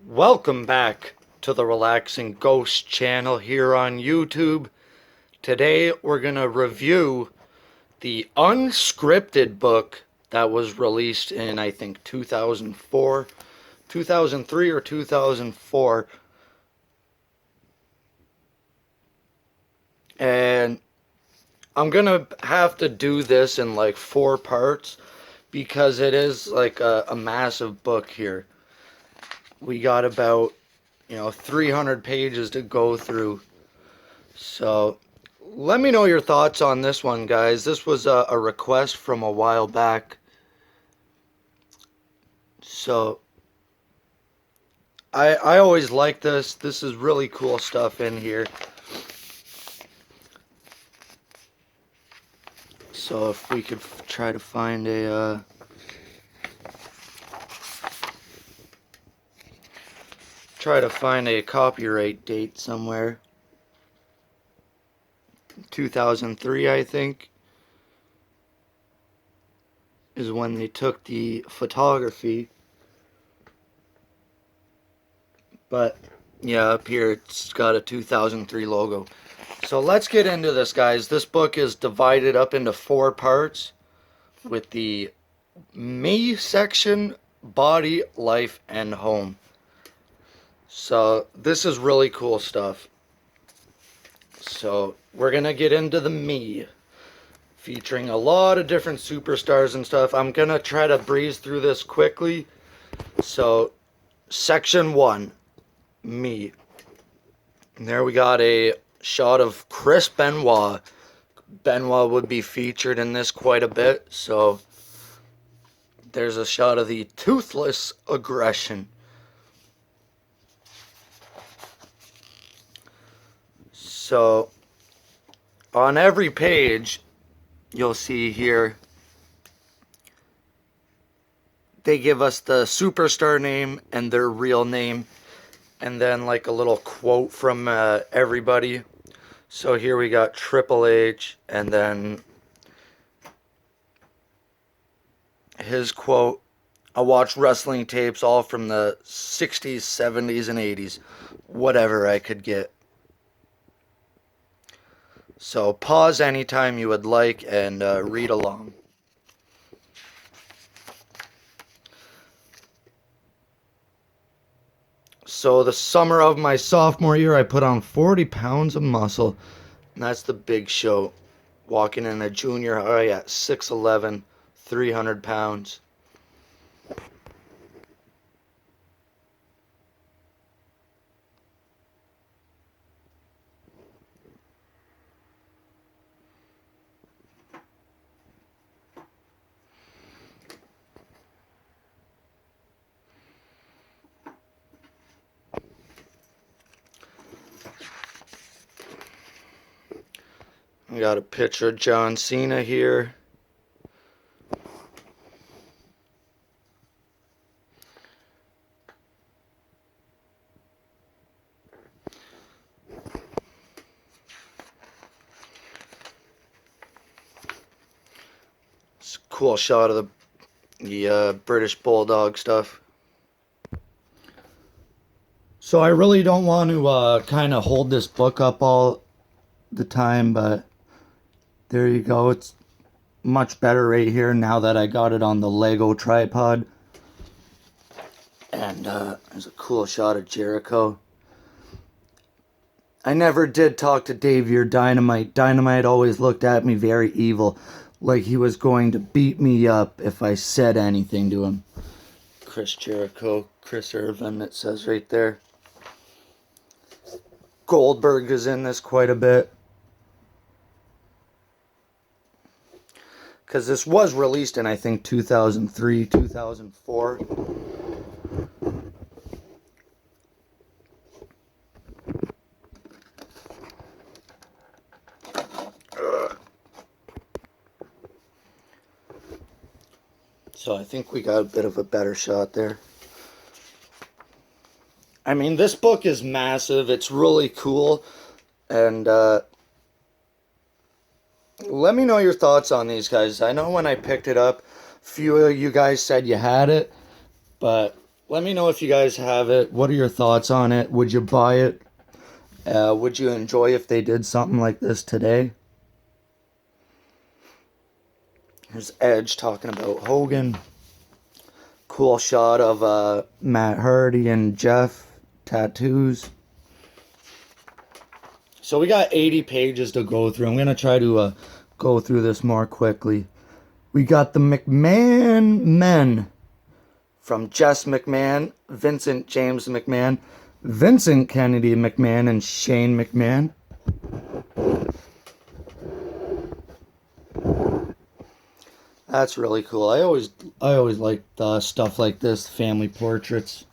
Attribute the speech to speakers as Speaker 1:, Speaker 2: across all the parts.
Speaker 1: Welcome back to the Relaxing Ghost channel here on YouTube. Today we're going to review the Unscripted book that was released in, I think, 2004, 2003 or 2004. And I'm going to have to do this in like 4 parts because it is like a massive book here. We got about 300 pages to go through. So let me know your thoughts on this one, guys. This was a request from a while back. So I always like this. This is really cool stuff in here. So if we could try to find a copyright date somewhere. 2003, I think, is when they took the photography. But yeah, up here it's got a 2003 logo. So let's get into this, guys. This book is divided up into 4 parts with the me section, body, life, and home. So this is really cool stuff. So we're going to get into the me, featuring a lot of different superstars and stuff. I'm going to try to breeze through this quickly. So section 1, me. And there we got a shot of Chris Benoit. Benoit would be featured in this quite a bit. So there's a shot of the toothless aggression. So on every page, you'll see here, they give us the superstar name and their real name, and then like a little quote from everybody. So here we got Triple H, and then his quote: "I watched wrestling tapes all from the 60s, 70s, and 80s. Whatever I could get." So pause anytime you would like and read along. So the summer of my sophomore year, I put on 40 pounds of muscle. And that's the big show. Walking in a junior high at 6'11", 300 pounds. We got a picture of John Cena here. It's a cool shot of the British Bulldog stuff. So I really don't want to kind of hold this book up all the time, but there you go. It's much better right here now that I got it on the Lego tripod. And there's a cool shot of Jericho. I never did talk to Dave your Dynamite. Dynamite always looked at me very evil, like he was going to beat me up if I said anything to him. Chris Jericho, Chris Irvin, it says right there. Goldberg is in this quite a bit. Because this was released in, I think, 2003, 2004. So I think we got a bit of a better shot there. I mean, this book is massive. It's really cool. And let me know your thoughts on these, guys. I know when I picked it up, a few of you guys said you had it. But Let me know if you guys have it. What are your thoughts on it? Would you buy it? Would you enjoy if they did something like this today? Here's Edge talking about Hogan. Cool shot of Matt Hardy and Jeff. Tattoos. So we got 80 pages to go through. I'm going to try to go through this more quickly. We got the McMahon men. From Jess McMahon, Vincent James McMahon, Vincent Kennedy McMahon, and Shane McMahon. That's really cool. I always like stuff like this, family portraits.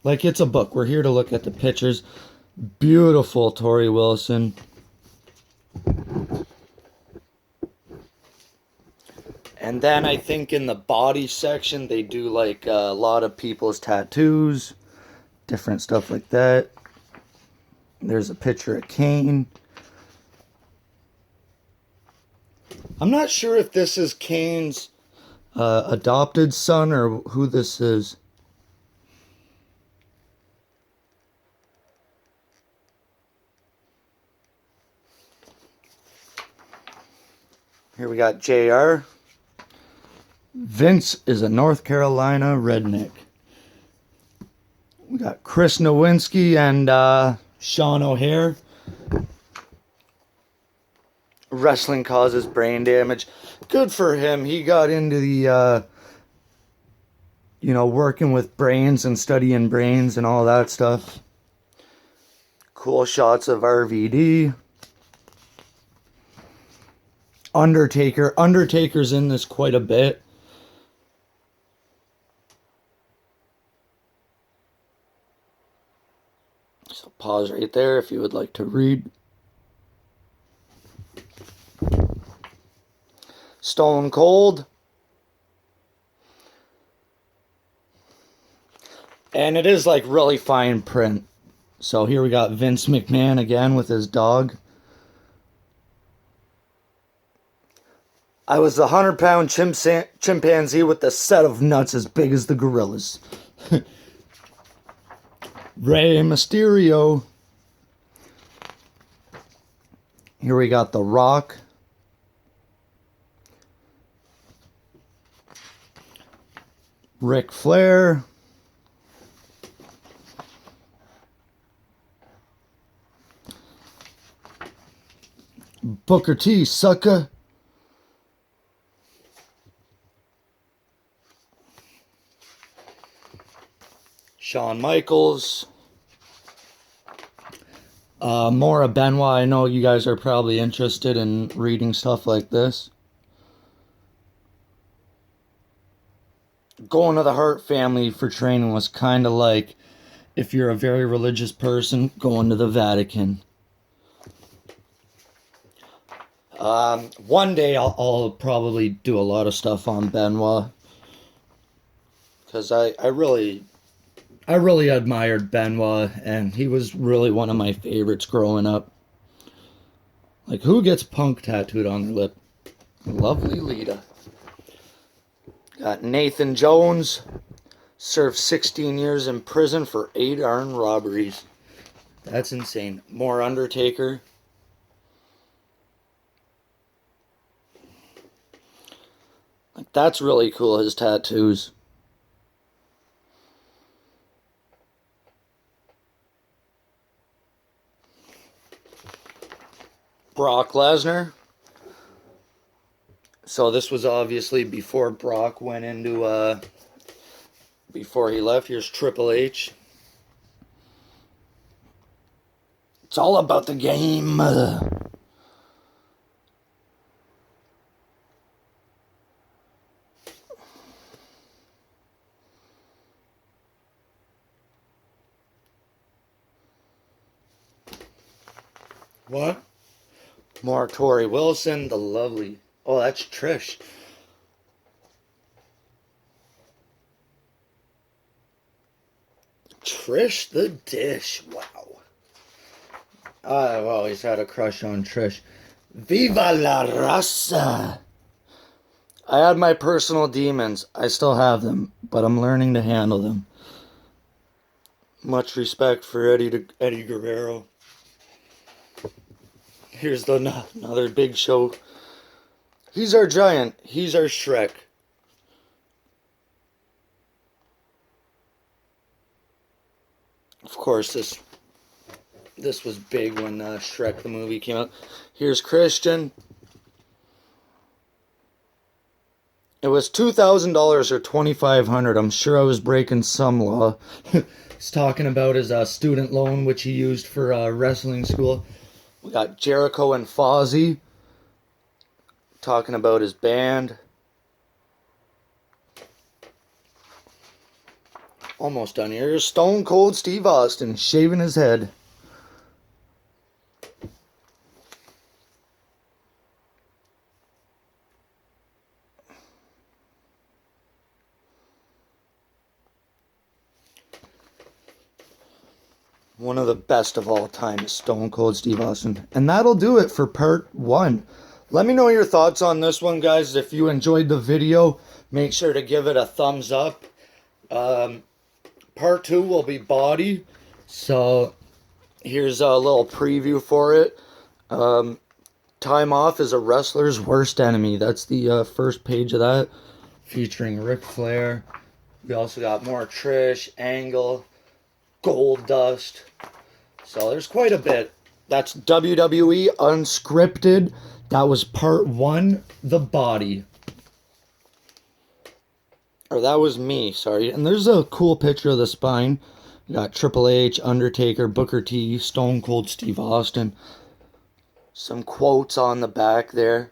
Speaker 1: Like it's a book. We're here to look at the pictures. Beautiful Tori Wilson. And then I think in the body section, they do like a lot of people's tattoos. Different stuff like that. There's a picture of Kane. I'm not sure if this is Kane's adopted son or who this is. Here we got JR. Vince is a North Carolina redneck. We got Chris Nowinski and Sean O'Hare. Wrestling causes brain damage. Good for him. He got into the, working with brains and studying brains and all that stuff. Cool shots of RVD. Undertaker. Undertaker's in this quite a bit. So pause right there if you would like to read. Stone Cold. And it is like really fine print. So here we got Vince McMahon again with his dog. I was the 100-pound chimpanzee with a set of nuts as big as the gorillas. Rey Mysterio. Here we got The Rock. Ric Flair. Booker T, sucker. Shawn Michaels. More of Benoit. I know you guys are probably interested in reading stuff like this. Going to the Hart family for training was kind of like if you're a very religious person going to the Vatican. One day I'll probably do a lot of stuff on Benoit. Because I really admired Benoit, and he was really one of my favorites growing up. Like, who gets Punk tattooed on their lip? Lovely Lita. Got Nathan Jones. Served 16 years in prison for 8 armed robberies. That's insane. More Undertaker. Like, that's really cool, his tattoos. Brock Lesnar. So this was obviously before Brock went into, before he left. Here's Triple H. It's all about the game. What? More Tori Wilson, the lovely... Oh, that's Trish. Trish the Dish. Wow. I've always had a crush on Trish. Viva la raza. I had my personal demons. I still have them. but I'm learning to handle them. Much respect for Eddie Guerrero. Here's another Big Show. He's our giant. He's our Shrek. Of course, this was big when Shrek the movie came out. Here's Christian. It was $2,000 or $2,500. I'm sure I was breaking some law. He's talking about his student loan, which he used for wrestling school. We got Jericho and Fozzy talking about his band. Almost done here. Here's Stone Cold Steve Austin shaving his head. One of the best of all time is Stone Cold Steve Austin. And that'll do it for part 1. Let me know your thoughts on this one, guys. If you enjoyed the video, make sure to give it a thumbs up. Part 2 will be body. So here's a little preview for it. Time Off is a wrestler's worst enemy. That's the first page of that, featuring Ric Flair. We also got more Trish, Angle, Gold Dust. So there's quite a bit. That's WWE Unscripted. That was part 1, the body. Or that was me, sorry. And there's a cool picture of the spine. You got Triple H, Undertaker, Booker T, Stone Cold Steve Austin. Some quotes on the back there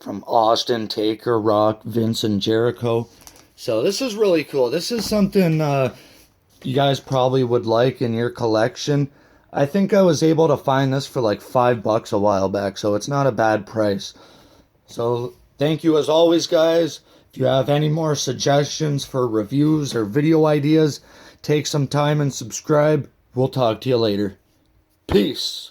Speaker 1: from Austin, Taker, Rock, Vince, and Jericho. So this is really cool. This is something you guys probably would like in your collection. I think I was able to find this for like $5 a while back, so it's not a bad price. So thank you as always, guys. If you have any more suggestions for reviews or video ideas, take some time and subscribe. We'll talk to you later. Peace.